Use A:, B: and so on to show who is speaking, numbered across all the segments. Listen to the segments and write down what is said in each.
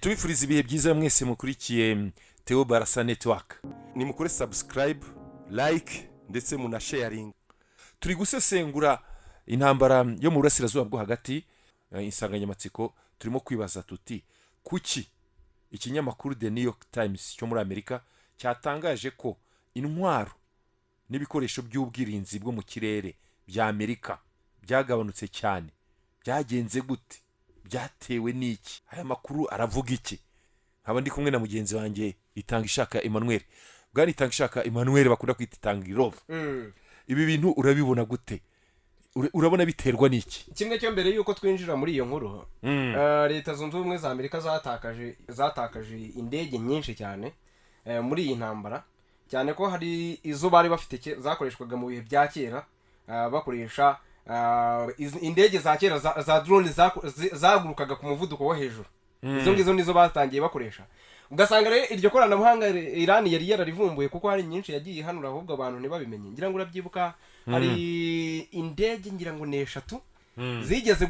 A: tubifuriza ibihe byiza mwese mukurikiye Theo Barasa Network. Ni mukore subscribe, like ndetse muna sharing. Turi gusesengura intambara yo mu burasirazuba bwo hagati. Insanganyamatsiko turimo kwibaza tuti kuki ikinyamakuru The New York Times cyo muri Amerika cyatangaje ko intwaro n'ibikoresho by'ubwirinzi bwo mu kirere bya Amerika byagabanutse cyane. Byagenze gute? Byatewe n'iki? Aya makuru aravuga iki? Nkaba ndi kumwe na mugenzi wanjye Itangishaka Emmanuel. Bwari Itangishaka Emmanuel bakunda kwita Itangirove. Ibi bintu urabibona gute? Urabona biterwa n'iki?
B: Kimwe cyo mbere yuko twinjira muri iyo nkuru, leta zunze ubumwe za Amerika zatakaje indege nyinshi cyane muri iyi ntambara, cyane ko hari izo bari bafite zakoreshwaga mu bihe bya kera, bakoresha indege za kera za drone zagurukaga ku muvuduko wo hejuru. Izo ngizo nizo batangiye bakoresha. Ugasanga rero iryo koranabuhanga Iran yari yararivumbuye kuko hari nyinshi yagiye hanura, ahubwo abantu ntibabimenye. Ngira ngo urabyibuka, hari indege ngira ngo neshatu zigeze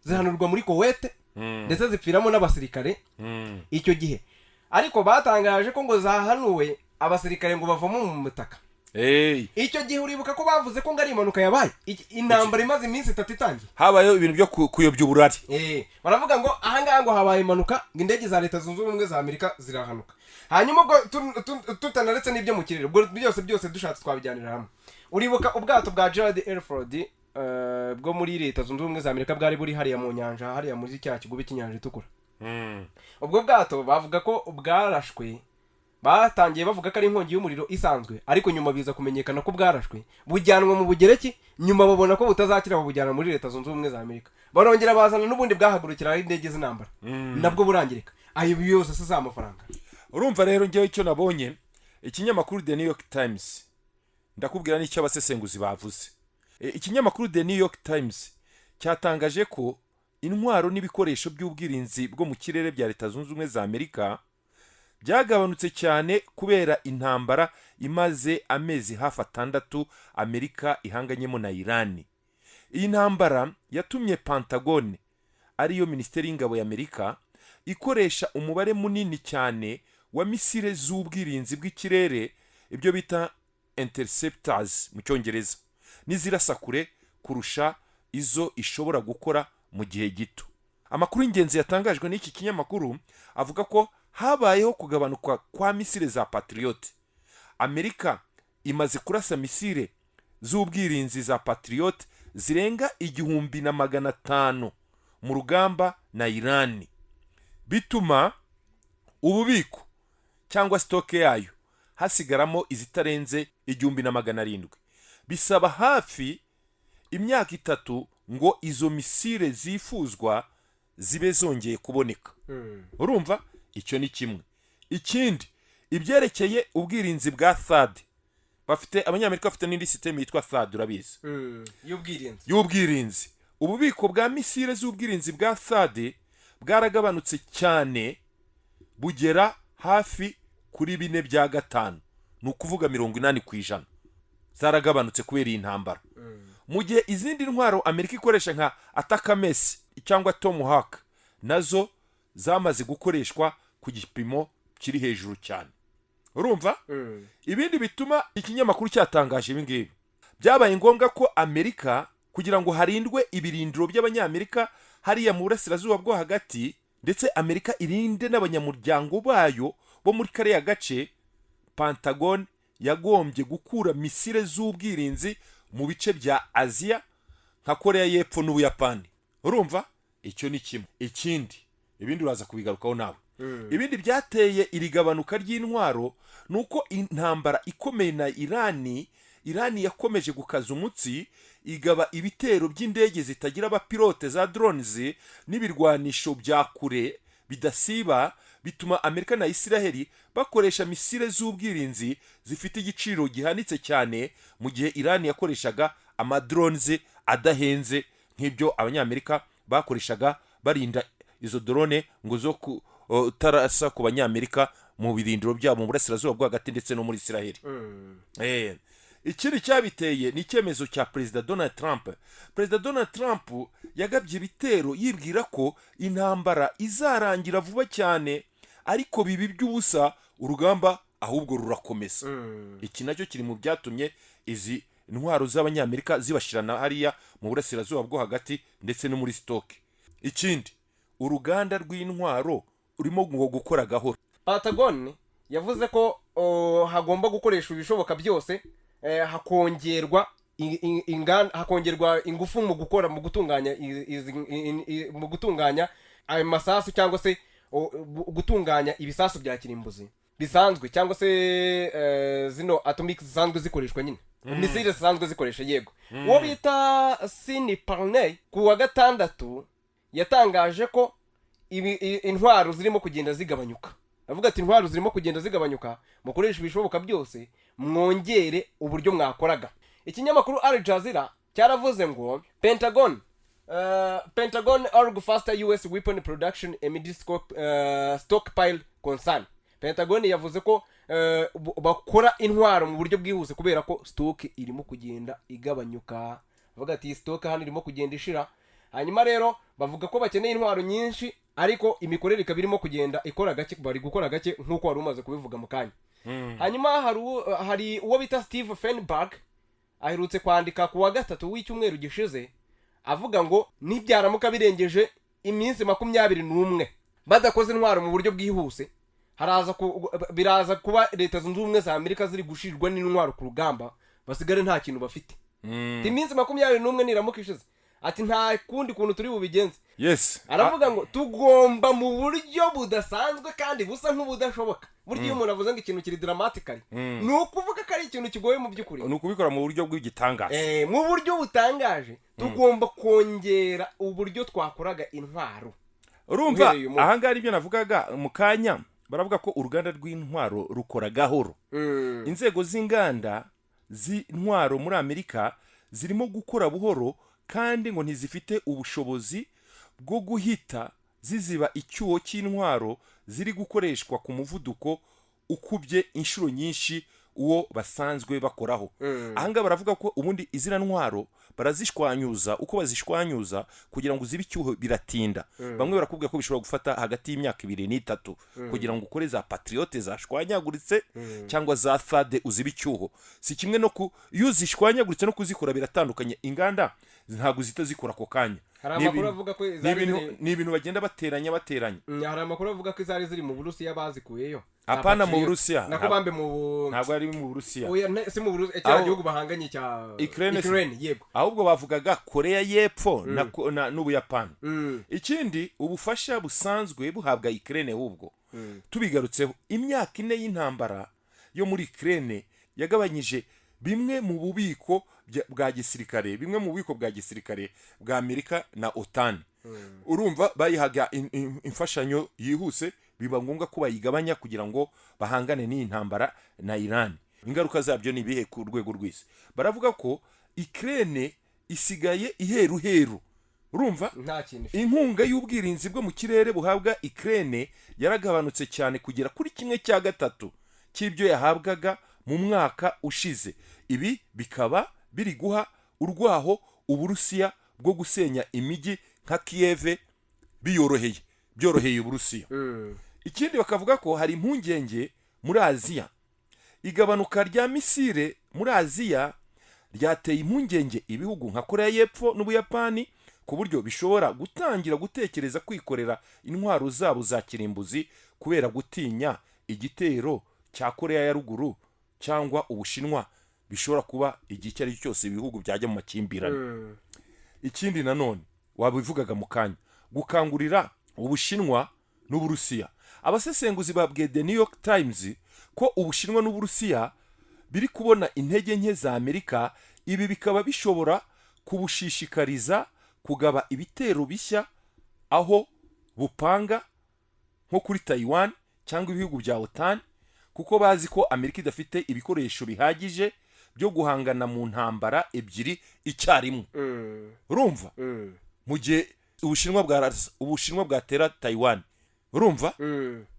B: zihanurwa muri Kuwait, ndetse zipfiramo n'abasirikare icyo gihe. Ariko batangaje ko ngo zahanuwe abasirikare ngo bavamo mu mutaka. Icyo gihe uribuka ko bavuze ko ngari impanuka yabaye, intambara imaze iminsi 3 itangiye.
A: Habayeho ibintu byo kuyobya uburari.
B: Baravuga ngo ahanga ngo habaye impanuka, ngo indege za leta zunze ubumwe za Amerika zirahanuka. Hanyuma ubwo tutanaretse n'ibyo mu kirere, ubwo byose dushatse twabijyanira hamwe. Uribuka ubwato bwa Gerald Airford bwo muri leta zunze ubumwe za Amerika bwari buri hariya mu nyanja, hariya muri cya kigobe cy'inyanja itukura. Ubwo bwato bavuga ko bwarashwe, batangiye bavuga ko ari inkongi y'umuriro isanzwe, ariko nyuma biza kumenyekana ko bwarashwe bujyanwa mu Bugereki, nyuma babona ko butazakira babujyana muri leta zunze ubumwe za Amerika. Barongera bazana n'ubundi bwahagurukira indege z'intambara, nabwo burangirika. Ayo yose se za mafaranga.
A: Urumva rero ngewe icyo nabonye, ikinyamakuru The New York Times, ndakubwira n'icyo abasesenguzi bavuze. Ikinyamakuru The New York Times cyatangaje ko intwaro n'ibikoresho by'ubwirinzi bwo mu kirere bya leta zunze ubumwe za Amerika byagabanutse cyane kubera intambara imaze amezi hafi 6 Amerika ihanganyemo na Iran. Iyi ntambara yatumye Pentagon, ariyo Minisiteri y'Ingabo ya Amerika, ikoresha umubare munini cyane wa misile z'ubwirinzi bw'ikirere, ibyo bita interceptors mu Cyongereza, n'izirasa kure kurusha izo ishobora gukora mu gihe gito. Amakuru y'ingenzi yatangajwe n'iki kinyamakuru avuga ko habayeho kugabanuka kwa misile za Patriot. Amerika imaze kurasa misile z'ubwirinzi za Patriot zirenga 1,500 mu rugamba na Iran, bituma ububiko cyangwa stock yayo hasigaramo izitarenze 1,700. Bisaba hafi imyaka 3 ngo izo misile zifuzwa zibe zongeye kuboneka. Urumva? Icyo ni kimwe. Ikindi, ibyerekeye ubwirinzi bwa THAAD, bafite abanyamerika bafite n'indi system yitwa THAAD, urabizi, y'ubwirinzi. Ububiko bwa misile z'ubwirinzi bwa THAAD bwaragabanutse cyane, bugera hafi kuri 4/5, ni ukuvuga 80% zaragabanutse kubera iyi ntambara. Mu gihe izindi ntwaro Amerika ikoresha nka Atacams cyangwa Tomahawk nazo zamaze gukoreshwa ku gipimo kiri hejuru cyane. Urumva? Ibindi bituma ikinyamakuru cyatangaje ibi ngibi, byabaye ngombwa ko Amerika, kugira ngo harindwe ibirindiro by'abanyamerika hariya mu burasirazuba bwo hagati, ndetse Amerika irinde n'abanyamuryango bayo bo muri kariya gace, Pentagon yagombye gukura misile z'ubwirinzi mu bice bya Aziya nka Korea y'Epfo n'Ubuyapani. Urumva? Icyo ni kimwe. Ikindi, ibindi uraza kubigarukaho nawe. Ibindi byateye irigabanuka ry'intwaro nuko intambara ikomeye na Iran yakomeje gukaza umutsi, igaba ibitero by'indege zitagira abapilote za drones n'ibirwanisho bya kure bidasiba, bituma Amerika na Israel bakoresha misile z'ubwirinzi zifite igiciro gihanitse cyane, mu gihe Iran yakoreshaga amadrones adahenze nk'ibyo abanyamerika bakoreshaga barinda izo drone ngo zo tarasa ku banyamerika mu birindiro byabo mu burasirazuba bwo hagati ndetse no muri Israel. ikindi cyabiteye ni icyemezo cya perezida Donald Trump. Perezida Donald Trump yagabye ibitero yibwira ko intambara izarangira vuba cyane, ariko bibi by'ubusa, urugamba ahubwo rurakomeza. Iki nacyo kiri mu byatumye izi intwaro z'abanyamerika zibashirana hariya mu burasirazuba bwo hagati ndetse no muri stoke. Ikindi, uruganda rw'intwaro urimo gukora gahoro.
B: Patagon yavuze ko hagomba gukoresha ibishoboka byose, hakongerwa ingufu mu gutunganya ayo masasu cyangwa se gutunganya ibisasu bya kirimbuzi bisanzwe, cyangwa se zino atomic zisanzwe zikoreshwa nyine, misile zisanzwe zikoresha. Yego, uwo bita Sini Parney ku wa gatandatu yatangaje ko intwaro zirimo kugenda zigabanyuka. Avuga ati intwaro zirimo kugenda zigabanyuka, mukoresha ibishoboka byose, mwongere uburyo mwakoraga. Ikinyamakuru Al Jazeera cyaravuze ngo Pentagon urge faster US weapon production amid stockpile concern. Pentagon yavuze ko bakora intwaro mu buryo bwihuse kubera ko stock irimo kugenda igabanyuka. Avuga ati stock hano irimo kugenda ishira. Hanyuma rero bavuga ko bakeneye intwaro nyinshi, ariko imikorere ikaba irimo kugenda ikora gake, bari gukora gake nk'uko wari umaze kubivuga mu kanya. Hanyuma hari uwo bita Steve Feinberg aherutse kwandika ku wa gatatu w'icyumweru gishize avuga ngo nibyaramuka birengeje iminsi 21 badakoze intwaro mu buryo bwihuse, biraza kuba leta zunze ubumwe za Amerika ziri gushirwa n'intwaro ku rugamba, basigare nta kintu bafite. Iminsi 21 niramuka ishize, ati nta kundi kuntu turi bubigenze.
A: Yes,
B: aravuga ngo tugomba mu buryo budasanzwe kandi busa nk'ubudashoboka. Buryo iyo umuntu avuze ngo ikintu kiri dramatically, ni ukuvuga ko ari ikintu kigoye mu by'ukuri,
A: ni ukubikora mu buryo bw'igitangaza.
B: Mu buryo butangaje tugomba kongera uburyo twakoraga intwaro.
A: Urumva ahangaha ibyo navugaga mu kanya, baravuga ko uruganda rw'intwaro rukora gahoro. Inzego z'inganda z'intwaro muri Amerika zirimo gukora buhoro, kandi ngo ntizifite ubushobozi bwo guhita ziziba icyuho cy'intwaro ziri gukoreshwa ku muvuduko ukubye inshuro nyinshi uwo basanzwe bakoraho. Ahangaha baravuga ko ubundi izina ntwaro barazishwanyuza, uko bazishwanyuza kugira ngo zibe icyuho biratinda. Bamwe barakubwira ko bishobora gufata hagati y'imyaka 2 n'itatu kugira ngo ukore za patriote zashwanyaguritse cyangwa za thade uzibe icyuho. Si kimwe no iyo zishwanyaguritse no kuzikora biratandukanye. Inganda ntabwo zita zikora ako kanya.
B: Hari amakuru avuga ko
A: ni ibintu bagenda bateranya.
B: Hari amakuru avuga ko izari ziri mu Burusiya bazikuyeyo.
A: Apana mu Burusiya.
B: Nako bambe mu
A: ntabwo ari mu Burusiya.
B: Oya, si mu Burusiya, cyangwa igihugu bahanganye cya Ukraine. Yego,
A: ahubwo bavugaga Korea y'Epfo n'Ubuyapani. Ikindi, ubufasha busanzwe buhabwa Ukraine. Ahubwo tubigarutseho, imyaka 4 y'intambara yo muri Ukraine yagabanyije bimwe mu bubiko bwa gisirikare, bimwe mu bubiko bwa gisirikare bwa Amerika na OTAN. Urumva bayihaga imfashanyo yihuse, biba ngombwa ko bayigabanya kugira ngo bahangane n'iyi ntambara na Iran. Ingaruka zabyo ni bihe ku rwego rw'isi. Baravuga ko Ukraine isigaye iheruheru. Urumva inkunga y'ubwirinzi bwo mu kirere buhabwa Ukraine yaragabanutse cyane kugera kuri 1/3 cy'ibyo yahabwaga mu mwaka ushize. Ibi bikaba biri guha urwaho Uburusiya bwo gusenya imijyi nka Kiev byoroheye Uburusiya. Ikindi bakavuga ko hari impungenge muri Aziya. Igabanuka rya misile muri Aziya ryateye impungenge ibihugu nka Korea y'Epfo n'Ubuyapani, ku buryo bishobora gutangira gutekereza kwikorera intwaro zabo za kirimbuzi kubera gutinya igitero cya Korea ya ruguru cyangwa Ubushinwa bishobora kuba igihe icyo ari cyo cyose ibihugu byajya mu makimbirane. Ikindi nanone wabivugaga mu kanya, gukangurira Ubushinwa n'Uburusiya. Abasesenguzi babwiye The New York Times ko Ubushinwa n'Uburusiya biri kubona intege nke za Amerika, ibi bikaba bishobora kubushishikariza kugaba ibitero bishya aho bupanga nko kuri Taiwan cyangwa ibihugu bya OTAN, kuko bazi ko Amerika idafite ibikoresho bihagije byo guhangana mu ntambara ebyiri icyarimwe. Urumva mu gihe Ubushinwa bwatera Taiwan, urumva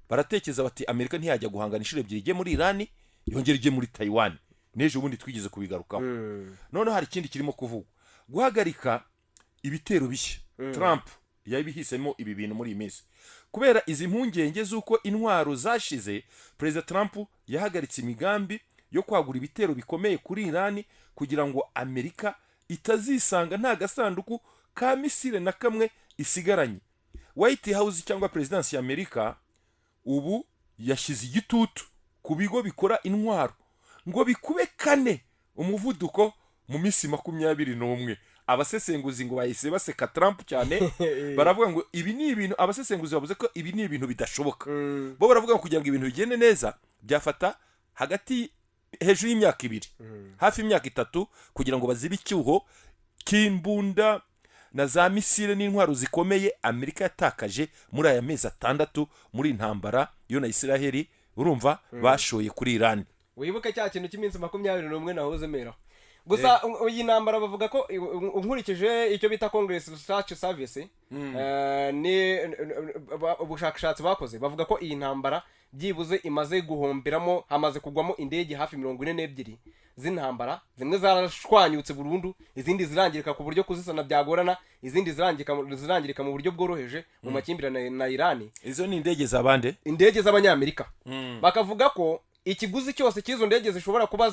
A: baratekereza bati Amerika ntiyajya guhangana inshuro ebyiri ijye muri Iran yongera ijye muri Taiwan. n'ejo bundi twigeze kubigarukaho none hari ikindi kirimo kuvugwa guhagarika ibitero bishya Trump yabihisemo ibi bintu muri iyi minsi kubera izi mpungenge z'uko intwaro zashize Perezida Trump yahagaritse imigambi yo kwagura ibitero bikomeye kuri Iran kugira ngo Amerika itazisanga nta gasanduku ka misile na kamwe isigaranye. White House cyangwa Presidency ya Amerika ubu yashize igitutu ku bigo bikora intwaro ngo bikube kane umuvuduko mu minsi 21. Abasesenguzi ngo bahise baseka Trump cyane baravuga ngo ibi ni ibintu abasesenguzi bavuze ko ibi ni ibintu bidashoboka bo baravuga ngo kugira ngo ibintu bigende neza byafata hagati hejuru y'imyaka 2 hafi imyaka 3 kugira ngo bazibe icyuho kimbunda na za misile n'intwaro zikomeye Amerika yatakaje muri aya mezi 6 muri intambara yo na Israel urumva bashoye kuri Iran.
B: Wibuke cya kintu cy'iminsi 21 nahoze mera gusa iyi ntambara bavuga ko unkurikije icyo bita Congress Research Service ni ubushakashatsi bakoze bavuga ko iyi ntambara byibuze imaze guhomberamo hamaze kugwamo indege hafi 42 z'intambara zimwe zarashwanyutse burundu izindi zirangirika ku buryo kuzisana byagorana izindi zirangirika mu buryo bworoheje mu makimbirane na Iran.
A: Izo ni indege zabande
B: indege z'abanyamerika bakavuga ko ikiguzi cyose cy'izo ndege zishobora kuba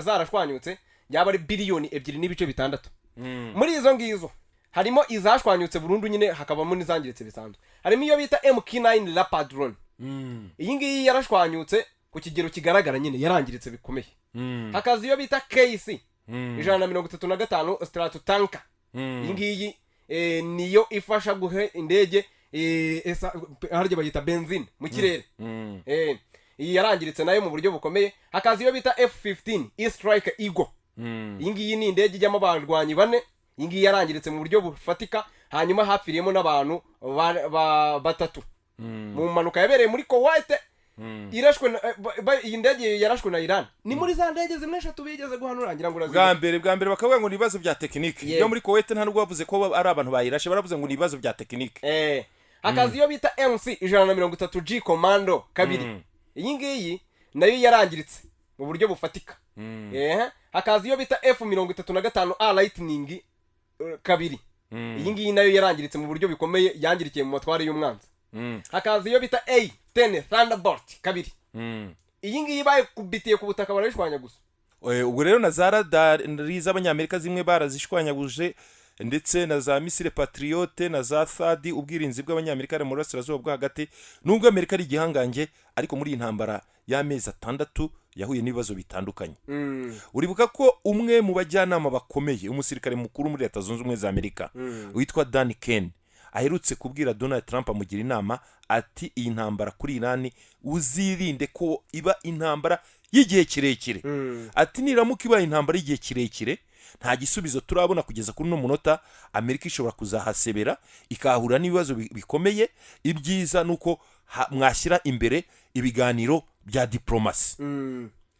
B: zarashwanyutse yaba ari biliyoni 2.6 muri izo ngizo harimo izashwanyutse burundu nyine hakabamo n'izangiritse bisanzwe harimo iyo bita MK9 Leopard drone iyi ngiyi yarashwanyutse ku kigero kigaragara nyine yarangiritse bikomeye hakazi iyo bita KC 135 Stratotanker iyi ngiyi niyo ifasha guhe indege harya bayita benzine mu kirere iyi yarangiritse nayo mu buryo bukomeye hakazi iyo bita F-15 E-Strike Eagle iyi ngiyi ni indege ijyamo abarwanyi 4 iyi ngiyi yarangiritse mu buryo bufatika hanyuma hapfiriyemo n'abantu 3 mu mpanuka yabereye muri Kuwait irashwe iyi ndege yarashwe na Iran ni muri za ndege zimwe 3 bigeze guhanurangira ngo
A: bwa mbere bakavuga ngo ni ibibazo bya tekinike byo muri Kuwait nta nubwo bavuze ko ari abantu bayirashe baravuze ngo ni ibibazo bya tekinike
B: hakazi iyo bita MC 130G Commando 2 iyi ngiyi nayo yarangiritse mu buryo bufatika hakazi iyo bita F-35A Lightning 2 iyi ngiyi nayo yarangiritse mu buryo bikomeye yangirikiye mu matwari y'umwanzi hakazi iyo bita A-10 Thunderbolt 2 iyi ngiyi bayikubitiye ku butaka barayishwanya gusa
A: ubwo rero na za radar z'abanyamerika zimwe barazishwanyaguje ndetse na za misile Patriote na za Thadi ubwirinzi bw'abanyamerika ari mu burasirazuba bwo hagati nubwo Amerika ari igihangange ariko muri intambara y'amezi 6 yahuye n'ibibazo bitandukanye uribuka ko umwe mu bajyanama bakomeye umusirikare mukuru muri Leta Zunze Ubumwe za Amerika witwa Dan Ken aherutse kubwira Donald Trump amugira inama ati iyi ntambara kuri Iran uzirinde ko iba intambara y'igihe kirekire ati niramuka iba intambara y'igihe kirekire nta gisubizo turabona kugeza kuri no munota Amerika ishobora kuzahasebera ikahura n'ibibazo bikomeye ibyiza nuko mwashyira imbere ibiganiro bya diplomasi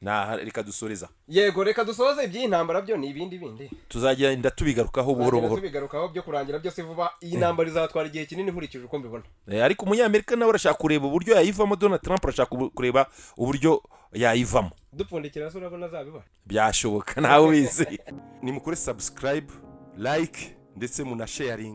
A: na reka dusoreza
B: yego reka dusoze iby'intambara byo ni ibindi
A: tuzagenda tubigarukaho buhoro
B: tubigarukaho byo kurangira byose vuba iyi ntambara izatwara igihe kinini nkurikije uko mbibona
A: ariko umunyamerika nawe arashaka kureba uburyo yayivamo Donald Trump arashaka kureba uburyo yayivamo
B: dupfundikira so urabona zabibona
A: byashoboka nawe wize ni mukore subscribe like ndetse muna sharing